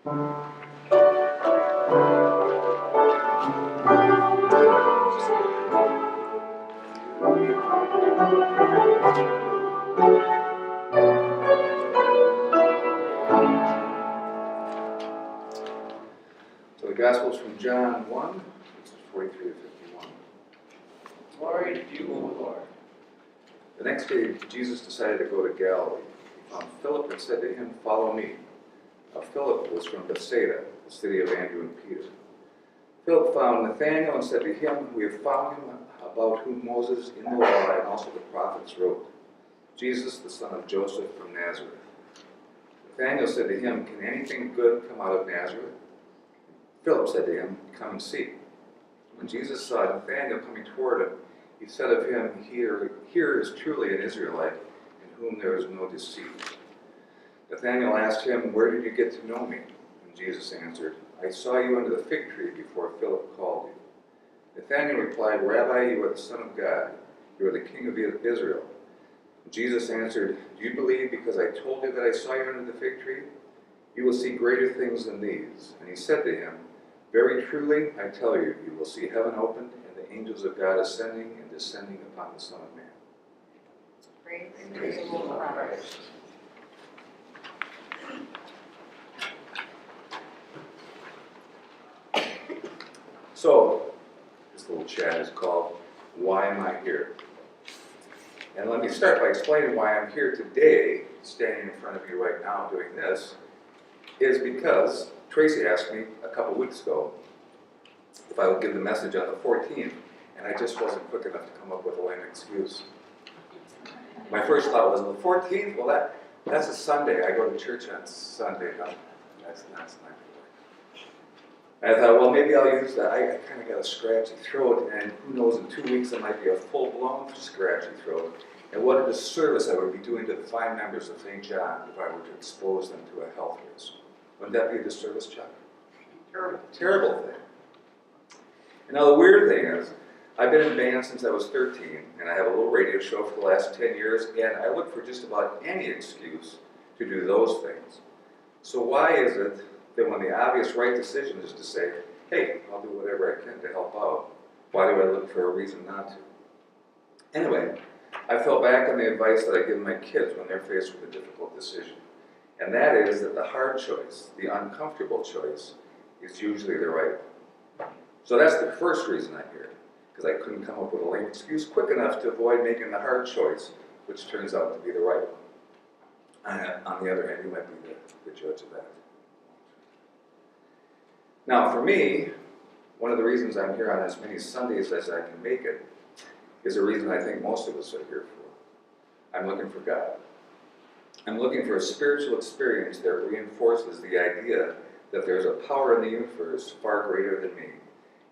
So the Gospel is from John 1, verses 43 to 51. Glory to you, O Lord. The next day, Jesus decided to go to Galilee. He found Philip and said to him, "Follow me." Now Philip was from Bethsaida, the city of Andrew and Peter. Philip found Nathanael and said to him, "We have found him about whom Moses in the law and also the prophets wrote, Jesus, the son of Joseph from Nazareth." Nathanael said to him, "Can anything good come out of Nazareth?" Philip said to him, "Come and see." When Jesus saw Nathanael coming toward him, he said of him, Here is truly an Israelite, in whom there is no deceit." Nathanael asked him, "Where did you get to know me?" And Jesus answered, "I saw you under the fig tree before Philip called you." Nathanael replied, "Rabbi, you are the Son of God. You are the King of Israel." And Jesus answered, "Do you believe because I told you that I saw you under the fig tree? You will see greater things than these." And he said to him, "Very truly, I tell you, you will see heaven opened and the angels of God ascending and descending upon the Son of Man." Praise the Lord. So, this little chat is called, "Why Am I Here?" And let me start by explaining why I'm here today, standing in front of you right now doing this, is because Tracy asked me a couple weeks ago if I would give the message on the 14th, and I just wasn't quick enough to come up with a lame excuse. My first thought was, the 14th? Well, that's a Sunday. I go to church on Sunday. No, that's not my I thought, well, maybe I'll use that. I kind of got a scratchy throat, and who knows, in 2 weeks it might be a full-blown scratchy throat. And what a disservice I would be doing to the fine members of St. John if I were to expose them to a health risk. Wouldn't that be a disservice, Chuck? Terrible. Terrible thing. And now the weird thing is, I've been in band since I was 13, and I have a little radio show for the last 10 years, and I look for just about any excuse to do those things. So why is it that when the obvious right decision is to say, hey, I'll do whatever I can to help out, why do I look for a reason not to? Anyway, I fell back on the advice that I give my kids when they're faced with a difficult decision. And that is that the hard choice, the uncomfortable choice, is usually the right one. So that's the first reason I'm here, because I couldn't come up with a lame excuse quick enough to avoid making the hard choice, which turns out to be the right one. And on the other hand, you might be the judge of that. Now, for me, one of the reasons I'm here on as many Sundays as I can make it is a reason I think most of us are here for. I'm looking for God. I'm looking for a spiritual experience that reinforces the idea that there's a power in the universe far greater than me,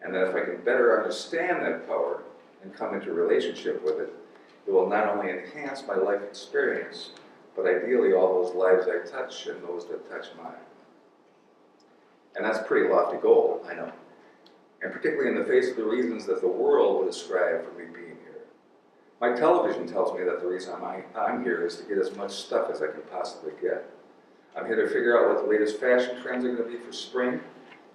and that if I can better understand that power and come into relationship with it, it will not only enhance my life experience, but ideally all those lives I touch and those that touch mine. And that's a pretty lofty goal, I know. And particularly in the face of the reasons that the world would ascribe for me being here. My television tells me that the reason I'm here is to get as much stuff as I can possibly get. I'm here to figure out what the latest fashion trends are going to be for spring,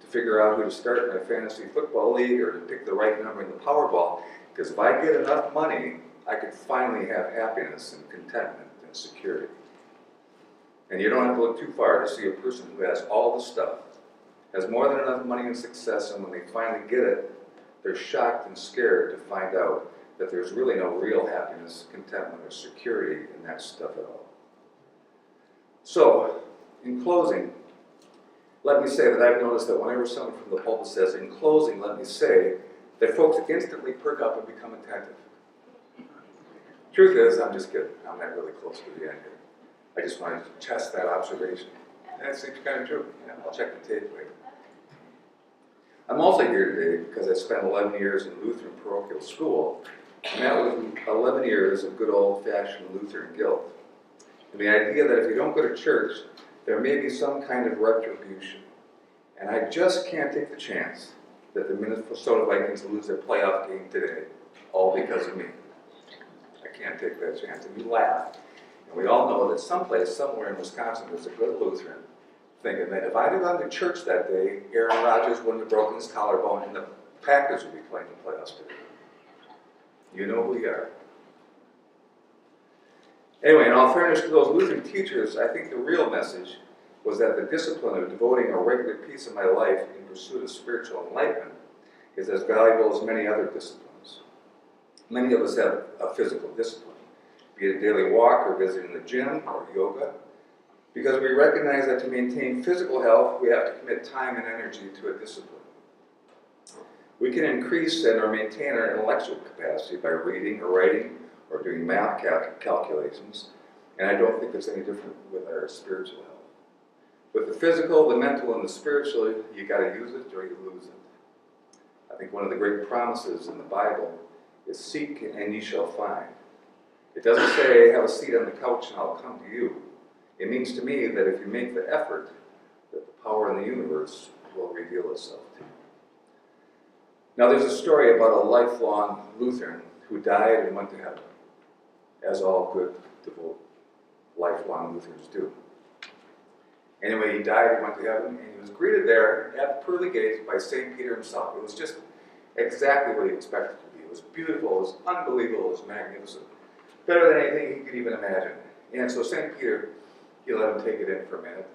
to figure out who to start in my fantasy football league, or to pick the right number in the Powerball, because if I get enough money, I could finally have happiness and contentment and security. And you don't have to look too far to see a person who has all the stuff, has more than enough money and success, and when they finally get it, they're shocked and scared to find out that there's really no real happiness, contentment, or security in that stuff at all. So, in closing, let me say that I've noticed that whenever someone from the pulpit says, "In closing, let me say," that folks instantly perk up and become attentive. Truth is, I'm just kidding. I'm not really close to the end here. I just wanted to test that observation. And it seems kind of true. Yeah, I'll check the tape later. I'm also here today because I spent 11 years in Lutheran parochial school, and that was 11 years of good old-fashioned Lutheran guilt. And the idea that if you don't go to church, there may be some kind of retribution. And I just can't take the chance that the Minnesota Vikings lose their playoff game today, all because of me. I can't take that chance. And we laugh. And we all know that someplace, somewhere in Wisconsin, there's a good Lutheran, thinking that if I'd have gone to church that day, Aaron Rodgers wouldn't have broken his collarbone and the Packers would be playing the playoffs today. You know who you are. Anyway, in all fairness to those Lutheran teachers, I think the real message was that the discipline of devoting a regular piece of my life in pursuit of spiritual enlightenment is as valuable as many other disciplines. Many of us have a physical discipline, be it a daily walk or visiting the gym or yoga, because we recognize that to maintain physical health, we have to commit time and energy to a discipline. We can increase and or maintain our intellectual capacity by reading or writing or doing math calculations, and I don't think it's any different with our spiritual health. With the physical, the mental, and the spiritual, you got to use it or you lose it. I think one of the great promises in the Bible is seek and ye shall find. It doesn't say have a seat on the couch and I'll come to you. It means to me that if you make the effort, that the power in the universe will reveal itself to you. Now there's a story about a lifelong Lutheran who died and went to heaven, as all good, devout, lifelong Lutherans do. Anyway, he died and went to heaven, and he was greeted there at the pearly gates by St. Peter himself. It was just exactly what he expected to be. It was beautiful, it was unbelievable, it was magnificent. Better than anything he could even imagine. And so St. Peter, he let him take it in for a minute.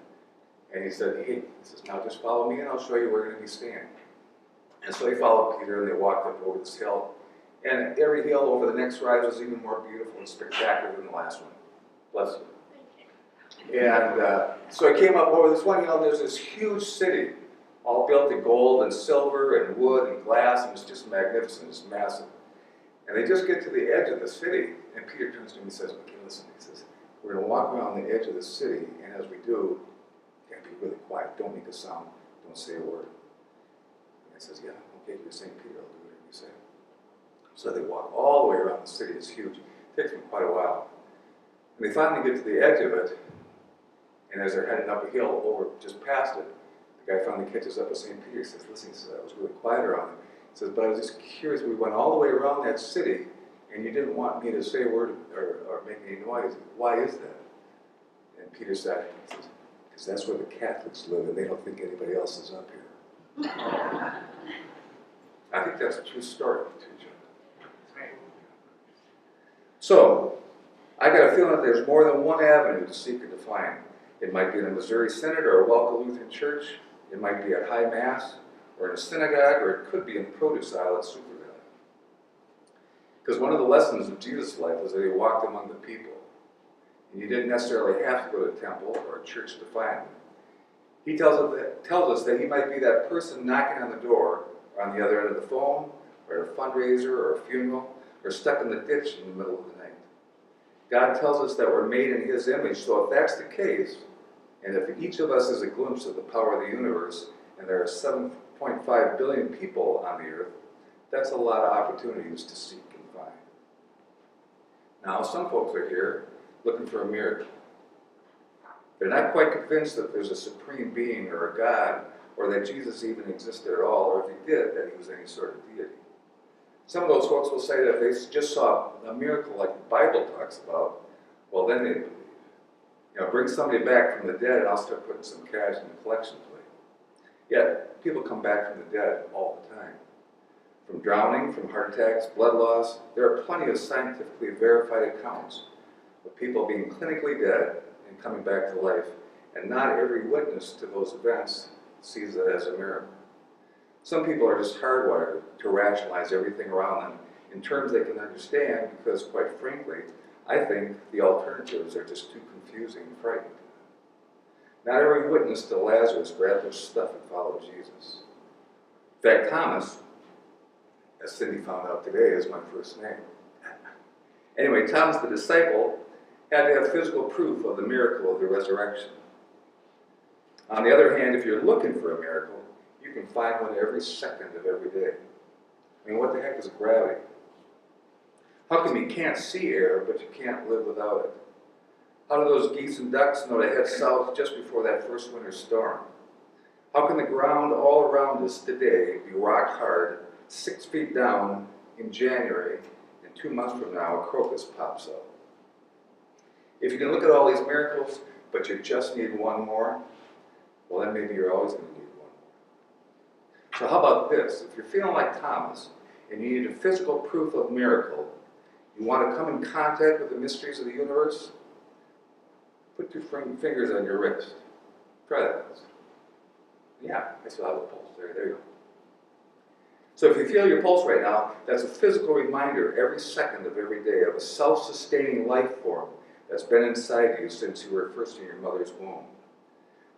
And he said, hey, he says, now just follow me and I'll show you where you're going to be standing. And so he followed Peter and they walked up over this hill. And every hill over the next rise was even more beautiful and spectacular than the last one. Bless you. And so he came up over this one hill and there's this huge city, all built in gold and silver and wood and glass, and it's just magnificent, it's massive. And they just get to the edge of the city, and Peter turns to him and says, okay, listen, he says, we're going to walk around the edge of the city, and as we do, you got to be really quiet, don't make a sound, don't say a word. And he says, yeah, okay, you're St. Peter, I'll do whatever you say. So they walk all the way around the city, it's huge, it takes them quite a while. And they finally get to the edge of it, and as they're heading up a hill over just past it, the guy finally catches up with St. Peter. He says, listen, he says, I was really quiet around it. He says, but I was just curious, we went all the way around that city, and you didn't want me to say a word or make any noise. Why is that? And Peter said, because that's where the Catholics live, and they don't think anybody else is up here. I think that's a true story, too, John. So, I got a feeling that there's more than one avenue to seek or to find. It might be in a Missouri Synod or a Welcome Lutheran Church. It might be at High Mass or in a synagogue, or it could be in the produce aisle at Supervalue. Because one of the lessons of Jesus' life was that he walked among the people. And you didn't necessarily have to go to a temple or a church to find him. He tells us that he might be that person knocking on the door, or on the other end of the phone, or at a fundraiser or a funeral, or stuck in the ditch in the middle of the night. God tells us that we're made in his image, so if that's the case, and if each of us is a glimpse of the power of the universe, and there are 7.5 billion people on the earth, that's a lot of opportunities to seek and find. Now, some folks are here looking for a miracle. They're not quite convinced that there's a supreme being or a God, or that Jesus even existed at all, or if he did, that he was any sort of deity. Some of those folks will say that if they just saw a miracle like the Bible talks about, well, then they'd believe. You know, bring somebody back from the dead and I'll start putting some cash in the collection plate. Yet, people come back from the dead all the time. From drowning, from heart attacks, blood loss, there are plenty of scientifically verified accounts of people being clinically dead and coming back to life, and not every witness to those events sees it as a miracle. Some people are just hardwired to rationalize everything around them in terms they can understand because, quite frankly, I think the alternatives are just too confusing and frightening. Not every witness to Lazarus grabbed their stuff and followed Jesus. In fact, Thomas, as Cindy found out today, is my first name. Anyway, Thomas the disciple had to have physical proof of the miracle of the resurrection. On the other hand, if you're looking for a miracle, you can find one every second of every day. I mean, what the heck is gravity? How come you can't see air, but you can't live without it? How do those geese and ducks know to head south just before that first winter storm? How can the ground all around us today be rock hard, 6 feet down in January, and 2 months from now a crocus pops up? If you can look at all these miracles, but you just need one more, well then maybe you're always going to need one more. So how about this? If you're feeling like Thomas and you need a physical proof of miracle, you want to come in contact with the mysteries of the universe, put your fingers on your wrist. Try that. Yeah, I still have a pulse. There you go. So if you feel your pulse right now, that's a physical reminder every second of every day of a self-sustaining life form that's been inside you since you were first in your mother's womb.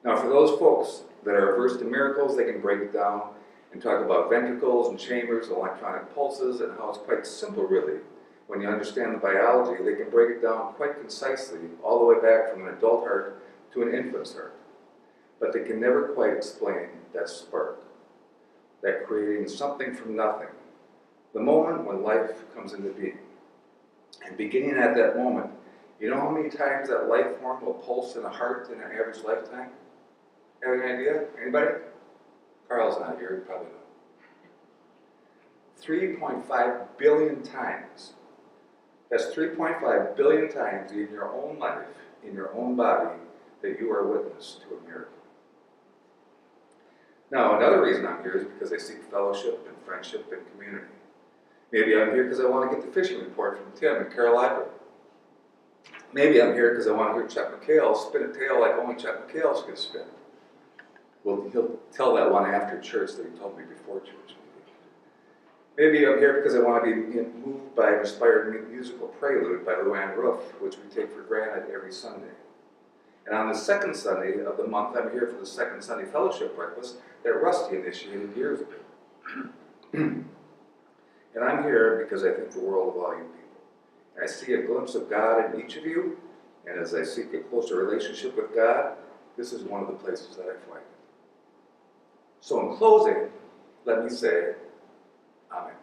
Now for those folks that are averse to miracles, they can break it down and talk about ventricles and chambers and electronic pulses and how it's quite simple really. When you understand the biology, they can break it down quite concisely all the way back from an adult heart to an infant's heart. But they can never quite explain that spark, that creating something from nothing, the moment when life comes into being. And beginning at that moment, you know how many times that life form will pulse in a heart in an average lifetime? Have any idea? Anybody? Carl's not here, you probably know. 3.5 billion times. That's 3.5 billion times in your own life, in your own body, that you are witness to a miracle. Now, another reason I'm here is because I seek fellowship and friendship and community. Maybe I'm here because I want to get the fishing report from Tim in Carolina. Maybe I'm here because I want to hear Chuck McHale spin a tale like only Chuck McHale can spin. Well, he'll tell that one after church that he told me before church. Maybe I'm here because I want to be moved by an inspired musical prelude by Luann Roof, which we take for granted every Sunday. And on the second Sunday of the month, I'm here for the second Sunday fellowship breakfast that Rusty initiated years ago. And I'm here because I think the world of all you people. And I see a glimpse of God in each of you, and as I seek a closer relationship with God, this is one of the places that I find it. So in closing, let me say, Amen.